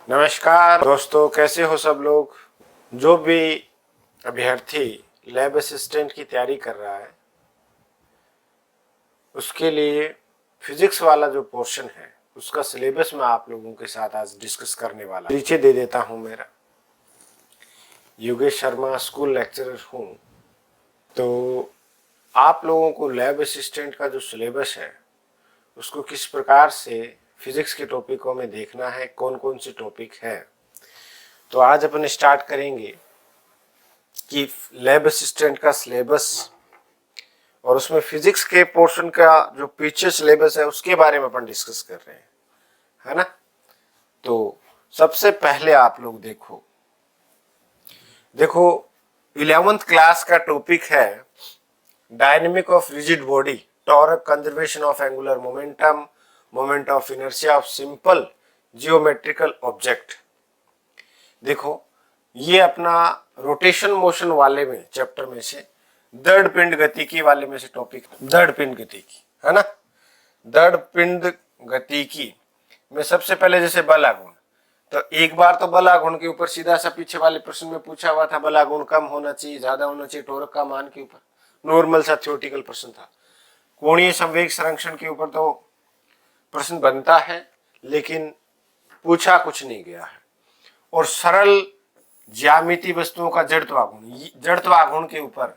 नमस्कार दोस्तों, कैसे हो सब लोग। जो भी अभ्यर्थी लैब असिस्टेंट की तैयारी कर रहा है उसके लिए फिजिक्स वाला जो पोर्शन है उसका सिलेबस मैं आप लोगों के साथ आज डिस्कस करने वाला। परिचय दे देता हूं। मेरा योगेश शर्मा, स्कूल लेक्चरर हूं। तो आप लोगों को लैब असिस्टेंट का जो सिलेबस है उसको किस प्रकार से फिजिक्स के टॉपिकों में देखना है, कौन कौन से टॉपिक है, तो आज अपन स्टार्ट करेंगे कि लैब असिस्टेंट का सिलेबस और उसमें फिजिक्स के पोर्शन का जो पीछे सिलेबस है उसके बारे में अपन डिस्कस कर रहे हैं, है ना। तो सबसे पहले आप लोग देखो 11th क्लास का टॉपिक है dynamic of rigid body, torque, conservation of angular momentum, moment of inertia of simple geometrical object. देखो ये अपना रोटेशन मोशन वाले में चैप्टर में से दृढ़ पिंड गतिकी वाले में से टॉपिक, दृढ़ पिंड गतिकी, है ना। दृढ़ पिंड गतिकी में सबसे पहले जैसे बल आघूर्ण, तो एक बार तो बल आघूर्ण के ऊपर सीधा सा पीछे वाले प्रश्न में पूछा हुआ था, बल आघूर्ण कम होना चाहिए, ज्यादा होना चाहिए, टॉर्क का मान के ऊपर नॉर्मल सा थ्योरेटिकल प्रश्न था। कोणीय संवेग संरक्षण के ऊपर तो प्रश्न बनता है लेकिन पूछा कुछ नहीं गया है। और सरल ज्यामिति वस्तुओं का जड़त्व आघूर्ण के ऊपर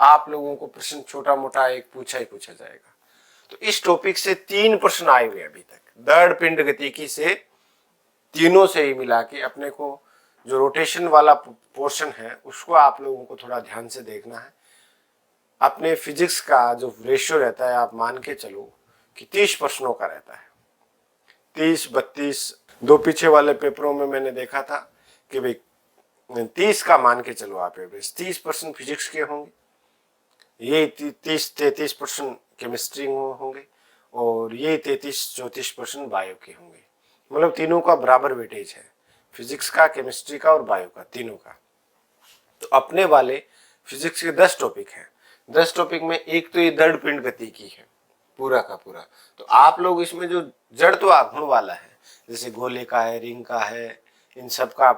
आप लोगों को प्रश्न छोटा मोटा एक पूछा ही पूछा जाएगा। तो इस टॉपिक से 3 प्रश्न आए हुए अभी तक, दृढ़ पिंड गतिकी से तीनों से ही मिला के अपने को जो रोटेशन वाला पोर्शन है उसको आप लोगों को थोड़ा ध्यान से देखना है। अपने फिजिक्स का जो रेशियो रहता है आप मान के चलो कि 30 प्रश्नों का रहता है, 30, 32। दो पीछे वाले पेपरों में मैंने देखा था कि भाई 30 का मान के चलो आप एवरेज, 30% फिजिक्स के होंगे, ये 30-33% केमिस्ट्री होंगे और ये 33-34% बायो के होंगे। मतलब तीनों का बराबर वेटेज है, फिजिक्स का, केमिस्ट्री का और बायो का, तीनों का। तो अपने वाले फिजिक्स के 10 टॉपिक हैं। 10 टॉपिक में एक तो ये दृढ़ पिंड गतिकी है पूरा का पूरा। तो आप लोग इसमें जो जड़त्व आघूर्ण वाला है, जैसे गोले का है, रिंग का है, इन सब का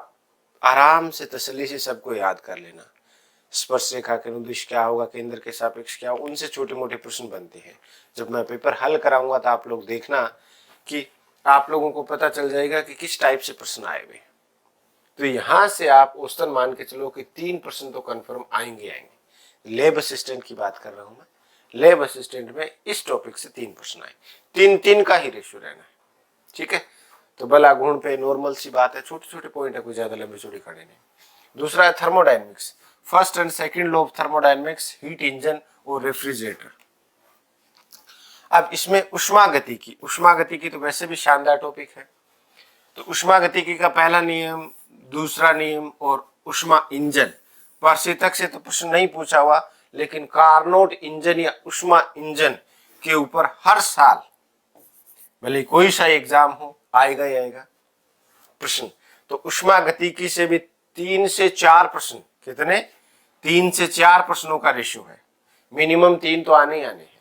आराम से तसल्ली से सबको याद कर लेना। स्पर्श रेखा के अनुदिश क्या होगा, केंद्र के सापेक्ष क्या होगा, उनसे छोटे मोटे प्रश्न बनते हैं। जब मैं पेपर हल कराऊंगा तो आप लोग देखना कि आप लोगों को पता चल जाएगा कि किस टाइप से प्रश्न आए हुए। तो यहां से आप औसतन मान के चलो कि 3% तो कंफर्म आएंगे। लैब असिस्टेंट की बात कर रहा हूं मैं। लैब असिस्टेंट में इस टॉपिक से 3 प्रश्न आए, 3-3 का ही रेशियो रहना है, ठीक है। तो बल आघूर्ण पे नॉर्मल सी बात है, छोटे छोटे पॉइंट है, कोई ज्यादा लंबी चौड़ी खड़े नहीं। दूसरा है thermodynamics, first and second law of thermodynamics, heat engine और रेफ्रिजरेटर। अब इसमें उष्मा गतिकी तो वैसे भी शानदार टॉपिक है। तो उष्मा गतिकी का पहला नियम, दूसरा नियम और उष्मा इंजन। प्रशीतक से तो प्रश्न नहीं पूछा हुआ, लेकिन कार्नोट इंजन या उष्मा इंजन के ऊपर हर साल भले कोई सा एग्जाम हो आएगा ही आएगा प्रश्न। तो उष्मा गतिकी से भी 3 से 4 प्रश्न, कितने, 3 से 4 प्रश्नों का रेशियो है, मिनिमम 3 तो आने ही आने हैं,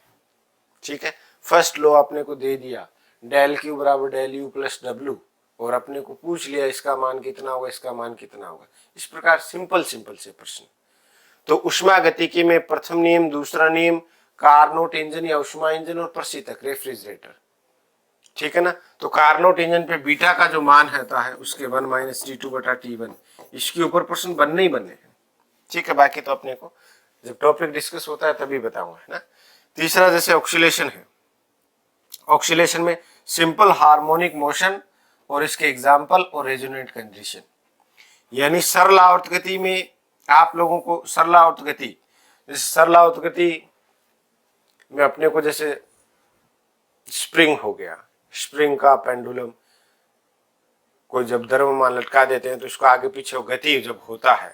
ठीक है। फर्स्ट लॉ अपने को दे दिया, डेल क्यू बराबर डेल यू प्लस डब्ल्यू, और अपने को पूछ लिया इसका मान कितना होगा, इसका मान कितना होगा। इस प्रकार सिंपल से प्रश्न। तो उष्मा गतिकी में प्रथम नियम, दूसरा नियम, कार्नोट इंजन या उष्मा इंजन और प्रशीतक रेफ्रिजरेटर, ठीक है ना। तो कार्नोट इंजन पे बीटा का जो मान रहता है उसके 1 - T2/T1, इसके ऊपर प्रश्न बनने ही बनने हैं, ठीक है। बाकी तो अपने को जब टॉपिक डिस्कस होता है तभी बताऊंगा, है ना। तीसरा जैसे ऑक्सीलेशन है, ऑक्सीलेशन में सिंपल हार्मोनिक मोशन और इसके एग्जाम्पल और रेजोनेंट कंडीशन, यानी सरल आवर्त गति में आप लोगों को सरल आवर्त गति, जैसे सरल आवर्त गति में अपने को जैसे स्प्रिंग हो गया, स्प्रिंग का पेंडुलम को जब द्रव्यमान लटका देते हैं तो इसको आगे पीछे गति जब होता है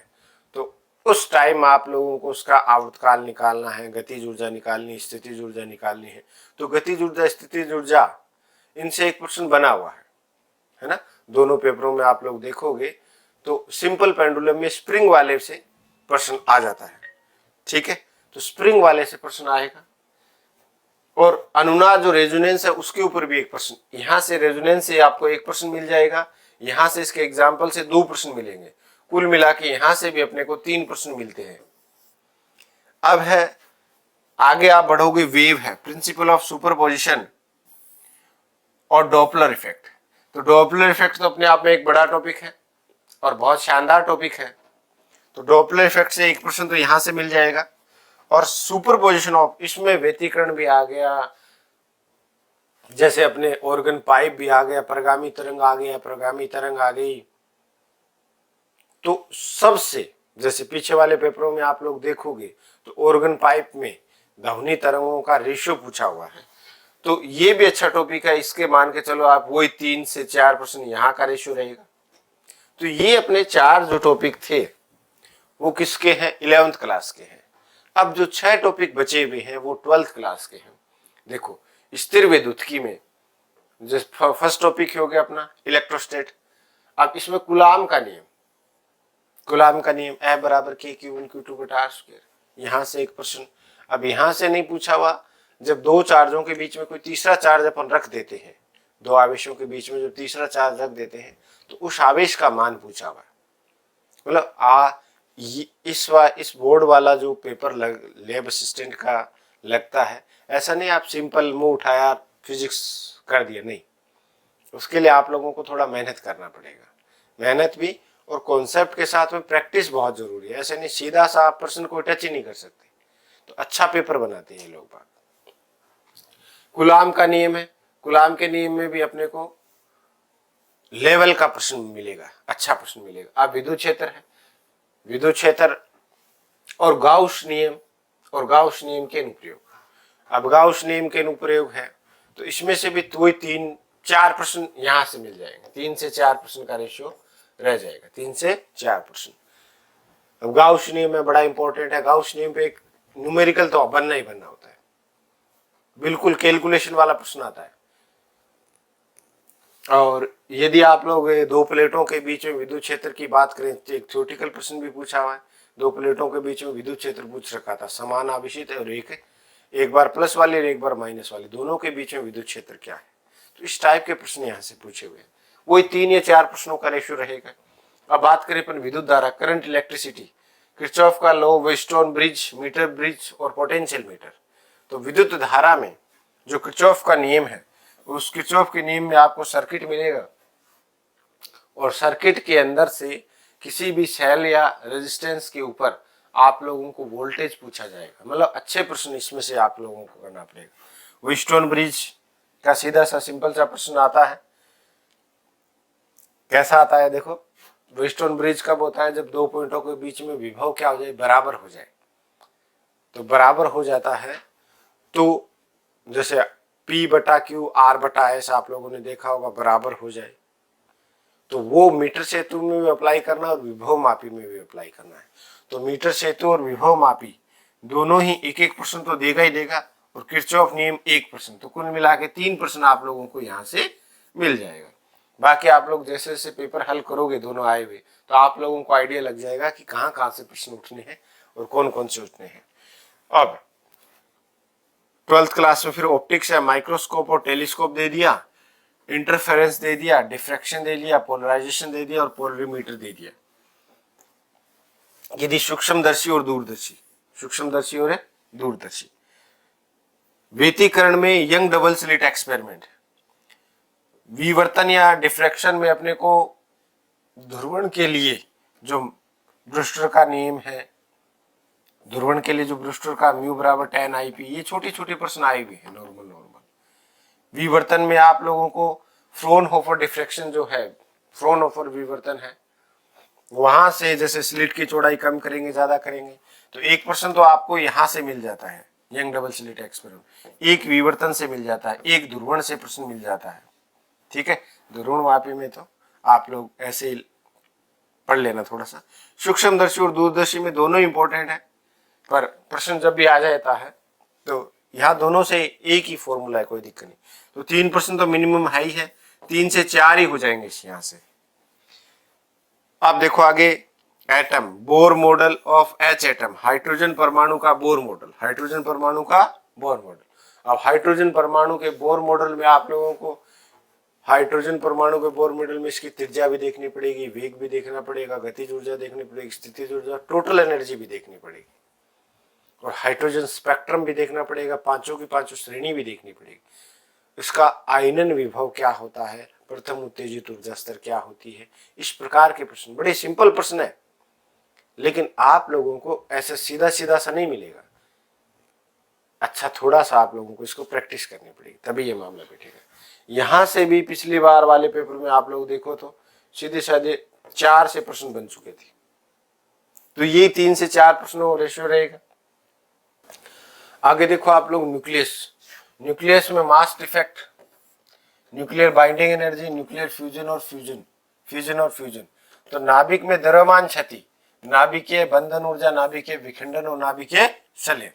तो उस टाइम आप लोगों को उसका आवर्तकाल निकालना है, गतिज ऊर्जा निकालनी, स्थितिज ऊर्जा निकालनी है। तो गतिज ऊर्जा, स्थितिज ऊर्जा, इनसे एक प्रश्न बना हुआ है ना। दोनों पेपरों में आप लोग देखोगे तो सिंपल पेंडुलम में स्प्रिंग वाले से प्रश्न आ जाता है, ठीक है। तो स्प्रिंग वाले से प्रश्न आएगा। और अनुनाद जो रेजोनेंस है उसके ऊपर भी एक प्रश्न, यहां से रेजोनेंस से आपको एक प्रश्न मिल जाएगा, यहाँ से इसके एग्जाम्पल से 2 प्रश्न मिलेंगे, कुल मिला के यहाँ से भी अपने को 3 प्रश्न मिलते हैं। अब है आगे आप बढ़ोगे, वेव है, प्रिंसिपल ऑफ सुपरपोजिशन और डॉपलर इफेक्ट। तो डॉपलर इफेक्ट तो अपने आप में एक बड़ा टॉपिक है और बहुत शानदार टॉपिक है। तो डॉपलर इफेक्ट से एक प्रश्न तो यहां से मिल जाएगा, और सुपरपोजिशन ऑफ, इसमें व्यतिकरण भी आ गया, जैसे अपने ऑर्गन पाइप भी आ गया, परगामी तरंग आ गया, प्रगामी तरंग आ गई। तो सबसे, जैसे पीछे वाले पेपरों में आप लोग देखोगे तो ऑर्गन पाइप में ध्वनि तरंगों का रेशियो पूछा हुआ है, तो ये भी अच्छा टॉपिक है। इसके मान के चलो आप वही 3 से 4 प्रश्न यहाँ का रेशियो रहेगा। तो ये अपने 4 जो टॉपिक थे वो किसके हैं, 11th क्लास के हैं। अब जो 6 टॉपिक बचे हुए हैं वो 12th क्लास के हैं। देखो, स्थिर विद्युत्की में जो फर्स्ट टॉपिक हो गया अपना इलेक्ट्रोस्टेट। अब इसमें कुलाम का नियम, कुलाम का नियम F बराबर K/Q1Q2 बटा R², यहाँ से एक प्रश्न। अब यहाँ से नहीं पूछा हुआ, जब 2 चार्जों के बीच में कोई तीसरा चार्ज अपन रख देते हैं, 2 आवेशों के बीच में जो तीसरा चार्ज रख देते हैं, तो उस आवेश का मान पूछा हुआ। मतलब इस बोर्ड वाला जो पेपर लैब असिस्टेंट का लगता है, ऐसा नहीं आप सिंपल मुंह उठाया फिजिक्स कर दिया, नहीं, उसके लिए आप लोगों को थोड़ा मेहनत करना पड़ेगा। मेहनत भी और कॉन्सेप्ट के साथ में प्रैक्टिस बहुत जरूरी है। ऐसे नहीं सीधा सा आप प्रश्न को टच ही नहीं कर सकते। तो अच्छा पेपर बनाते हैं ये लोग बात। कुलाम का नियम है, कुलाम के नियम में भी अपने को लेवल का प्रश्न मिलेगा, अच्छा प्रश्न मिलेगा। अब विद्युत क्षेत्र है, विद्युत क्षेत्र और गाउस नियम, और गाउस नियम के अनुप्रयोग। अब गाउस नियम के अनुप्रयोग है, तो इसमें से भी वही 3-4 प्रश्न यहां से मिल जाएंगे। 3 से 4 प्रश्न का रेशियो रह जाएगा, 3 से 4 प्रश्न। अब गाउस नियम में बड़ा इंपॉर्टेंट है। गाउस नियम पे एक न्यूमेरिकल तो बनना ही बनना होता है, बिल्कुल कैलकुलेशन वाला प्रश्न आता है। और यदि आप लोग 2 प्लेटों के बीच में विद्युत क्षेत्र की बात करें, तो एक थ्योरेटिकल प्रश्न भी पूछा हुआ है। 2 प्लेटों के बीच में विद्युत क्षेत्र पूछ रखा था, समान आवेशित है, और एक बार प्लस वाली और एक बार माइनस वाली, दोनों के बीच में विद्युत क्षेत्र क्या है। तो इस टाइप के प्रश्न यहाँ से पूछे हुए हैं। वही 3 या 4 प्रश्नों का रेशियो रहेगा। अब बात करें अपन विद्युत धारा, करंट, इलेक्ट्रिसिटी, किरचॉफ का law, Wheatstone bridge, meter bridge और पोटेंशियल मीटर। तो विद्युत धारा में जो किरचॉफ का नियम है, उस किरचॉफ के नियम में आपको सर्किट मिलेगा, और सर्किट के अंदर से किसी भी सेल या रेजिस्टेंस के ऊपर आप लोगों को वोल्टेज पूछा जाएगा। मतलब अच्छे प्रश्न इसमें से आप लोगों को करना पड़ेगा। वेस्टोन ब्रिज का सीधा सा सिंपल सा प्रश्न आता है। कैसा आता है देखो, वेस्टोन ब्रिज कब होता है, जब 2 पॉइंटों के बीच में विभव क्या हो जाए, बराबर हो जाए। तो बराबर हो जाता है, तो जैसे P/Q R/S आप लोगों ने देखा होगा, बराबर हो जाए, तो वो मीटर सेतु में भी अप्लाई करना और विभव मापी में भी अप्लाई करना है। तो मीटर सेतु और विभव मापी दोनों ही एक एक प्रश्न तो देगा ही देगा, और किरचॉफ नियम 1 प्रश्न, तो कुल मिला के 3 प्रश्न आप लोगों को यहाँ से मिल जाएगा। बाकी आप लोग जैसे जैसे पेपर हल करोगे दोनों आए हुए, तो आप लोगों को आइडिया लग जाएगा कि कहाँ कहाँ से प्रश्न उठने हैं और कौन कौन से उठने हैं। अब 12th क्लास में फिर ऑप्टिक्स है, माइक्रोस्कोप और टेलीस्कोप दे दिया, इंटरफेरेंस दे दिया, डिफ्रैक्शन दे दिया, पोलराइजेशन दे दिया और पोलरीमीटर दे दिया। यदि सूक्ष्मदर्शी और दूरदर्शी, सूक्ष्मदर्शी और दूरदर्शी। व्यतिकरण में यंग डबल स्लिट एक्सपेरिमेंट। विवर्तन या डिफ्रैक्शन में अपने को ध्रुवण के लिए जो ब्रूस्टर का नियम है, ध्रुवण के लिए जो ब्रूस्टर का म्यू बराबर tan IP, ये छोटे छोटे प्रश्न आए हुए हैं नॉर्मल। विवर्तन में आप लोगों को फ्रोनहोफर डिफ्रैक्शन जो है, फ्रोनहोफर विवर्तन है, वहां से जैसे स्लिट की चौड़ाई कम करेंगे ज्यादा करेंगे, तो एक प्रश्न तो आपको यहां से मिल जाता है, यंग डबल स्लिट एक्सपेरिमेंट। एक विवर्तन से मिल जाता है, एक ध्रुवण से प्रश्न मिल जाता है। ठीक है, ध्रुवण मापी में तो आप लोग ऐसे ही पढ़ लेना थोड़ा सा। सूक्ष्मदर्शी और दूरदर्शी में दोनों इंपॉर्टेंट है, पर प्रश्न जब भी आ जाता है तो यहाँ दोनों से एक ही फॉर्मूला है, कोई दिक्कत नहीं। तो 3 प्रश्न तो मिनिमम है ही है, 3 से 4 ही हो जाएंगे इस यहाँ से। अब देखो आगे, atom, Bohr model of H atom, hydrogen परमाणु का बोर मॉडल, हाइड्रोजन परमाणु का बोर मॉडल। अब हाइड्रोजन परमाणु के बोर मॉडल में आप लोगों को हाइड्रोजन परमाणु के बोर मॉडल में इसकी त्रिज्या भी देखनी पड़ेगी, वेग भी देखना पड़ेगा, गतिज ऊर्जा देखनी पड़ेगी, स्थितिज ऊर्जा, टोटल एनर्जी भी देखनी पड़ेगी, और हाइड्रोजन स्पेक्ट्रम भी देखना पड़ेगा, पांचों की पांचों श्रेणी भी देखनी पड़ेगी। इसका आयनन विभव क्या होता है, प्रथम उत्तेजित ऊर्जा स्तर क्या होती है। इस प्रकार के प्रश्न बड़े सिंपल प्रश्न है, लेकिन आप लोगों को ऐसा सीधा सीधा सा नहीं मिलेगा। अच्छा, थोड़ा सा आप लोगों को इसको प्रैक्टिस करनी पड़ेगी, तभी ये मामला बैठेगा। यहां से भी पिछली बार वाले पेपर में आप लोग देखो तो सीधे साधे 4 से प्रश्न बन चुके थे, तो ये 3 से 4 प्रश्नों रेशियो रहेगा। आगे देखो आप लोग न्यूक्लियस में mass defect, nuclear binding energy, nuclear fusion और फ्यूजन। तो नाभिक में द्रव्यमान क्षति, नाभिकीय बंधन ऊर्जा, नाभिकीय विखंडन और नाभिकीय संलयन।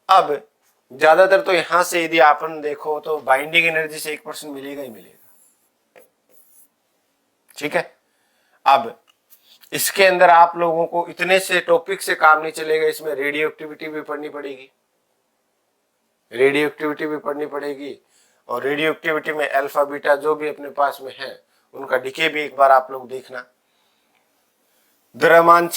अब ज्यादातर तो यहां से यदि आपन देखो तो बाइंडिंग एनर्जी से 1% मिलेगा ही मिलेगा, ठीक है। अब इसके अंदर आप लोगों को इतने से टॉपिक से काम नहीं चलेगा, इसमें रेडियो एक्टिविटी भी पढ़नी पड़ेगी, और रेडियो एक्टिविटी में अल्फा बीटा जो भी अपने पास में है उनका डीके भी एक बार आप लोग देखना। द्रव्यमान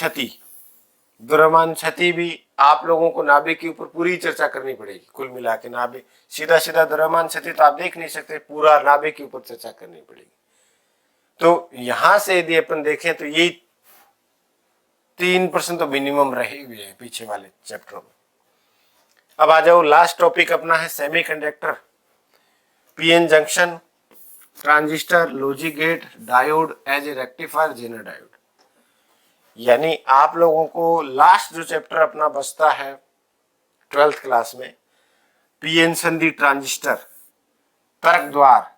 क्षति भी आप लोगों को नाभिक के ऊपर पूरी चर्चा करनी पड़ेगी। कुल मिला के नाभिक सीधा द्रव्यमान क्षति तो आप देख नहीं सकते, पूरा नाभिक के ऊपर चर्चा करनी पड़ेगी। तो यहां से यदि अपन देखें तो ये 3% तो मिनिमम रहे हुए हैं पीछे वाले चैप्टरों में। अब आ जाओ, लास्ट टॉपिक अपना है semiconductor, PN junction, transistor, logic gate, diode as a rectifier, zener diode. यानी आप लोगों को लास्ट जो चैप्टर अपना बचता है 12th क्लास में, पीएन संधि, ट्रांजिस्टर, तर्क द्वार,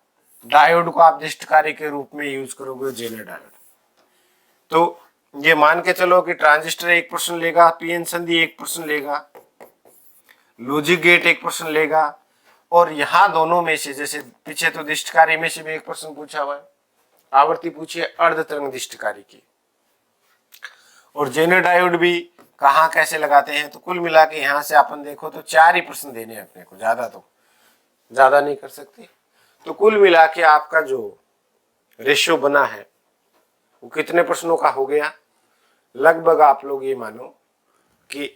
डायोड को आप दृष्टकारी के रूप में यूज करोगे, जेनर डायोड। तो ये मान के चलो कि ट्रांजिस्टर 1% लेगा, पीएन संधि 1% लेगा, लॉजिक गेट 1% लेगा, और यहां दोनों में से, जैसे पीछे तो दृष्टकारी में से भी 1% पूछा हुआ है, आवृत्ति पूछी है अर्ध तरंग दृष्टकारी की, और जेनर डायोड भी कहाँ कैसे लगाते हैं। तो कुल मिला के यहां से अपन देखो तो 4 ही प्रश्न देने हैं अपने को, ज्यादा नहीं कर सकते। तो कुल मिला के आपका जो रेशियो बना है वो कितने प्रश्नों का हो गया, लगभग आप लोग ये मानो कि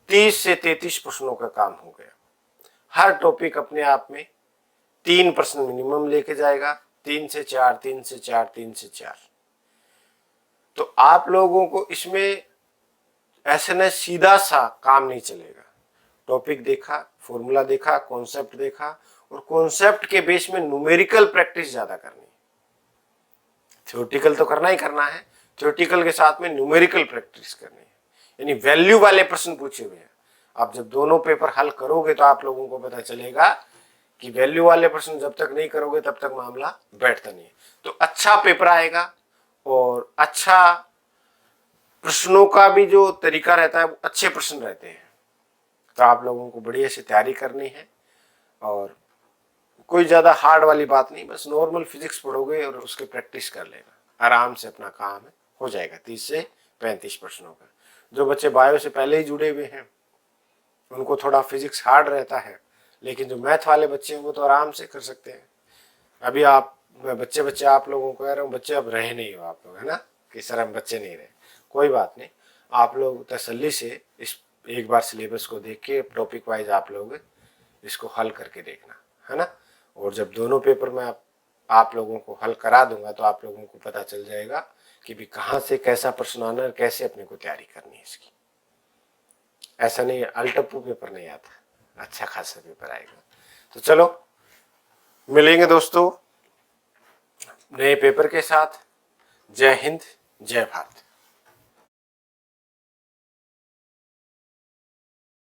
30 से 33 प्रश्नों का काम हो गया। हर टॉपिक अपने आप में 3 प्रश्न मिनिमम लेके जाएगा, 3 से 4, 3 से 4, 3 से 4। तो आप लोगों को इसमें ऐसे न सीधा सा काम नहीं चलेगा। टॉपिक देखा, फॉर्मूला देखा, कॉन्सेप्ट देखा, और कॉन्सेप्ट के बेस में न्यूमेरिकल प्रैक्टिस ज्यादा करनी है। थ्योरेटिकल तो करना ही करना है, थ्योरेटिकल के साथ में न्यूमेरिकल प्रैक्टिस करनी है, यानी वैल्यू वाले प्रश्न पूछे हुए हैं। आप जब दोनों पेपर हल करोगे तो आप लोगों को पता चलेगा कि वैल्यू वाले प्रश्न जब तक नहीं करोगे तब तक मामला बैठता नहीं है। तो अच्छा पेपर आएगा, और अच्छा प्रश्नों का भी जो तरीका रहता है वो अच्छे प्रश्न रहते हैं। तो आप लोगों को बढ़िया से तैयारी करनी है, और कोई ज्यादा हार्ड वाली बात नहीं, बस नॉर्मल फिजिक्स पढ़ोगे और उसके प्रैक्टिस कर लेना, आराम से अपना काम हो जाएगा 30 से 35 प्रश्नों का। जो बच्चे बायो से पहले ही जुड़े हुए हैं उनको थोड़ा फिजिक्स हार्ड रहता है, लेकिन जो मैथ वाले बच्चे हैं वो तो आराम से कर सकते हैं। अभी मैं बच्चे आप लोगों को कह रहा हूँ, बच्चे अब रहे नहीं हो आप लोग, है ना, कि सर हम बच्चे नहीं रहे। कोई बात नहीं, आप लोग तसल्ली से इस एक बार सिलेबस को देख के टॉपिक वाइज आप लोग इसको हल करके देखना, है ना। और जब दोनों पेपर में आप लोगों को हल करा दूंगा तो आप लोगों को पता चल जाएगा कि भी कहाँ से कैसा प्रश्न आना है, कैसे अपने को तैयारी करनी है इसकी। ऐसा नहीं अल्टप्पू पेपर नहीं आता, अच्छा खासा पेपर आएगा। तो चलो मिलेंगे दोस्तों नए पेपर के साथ। जय हिंद, जय भारत।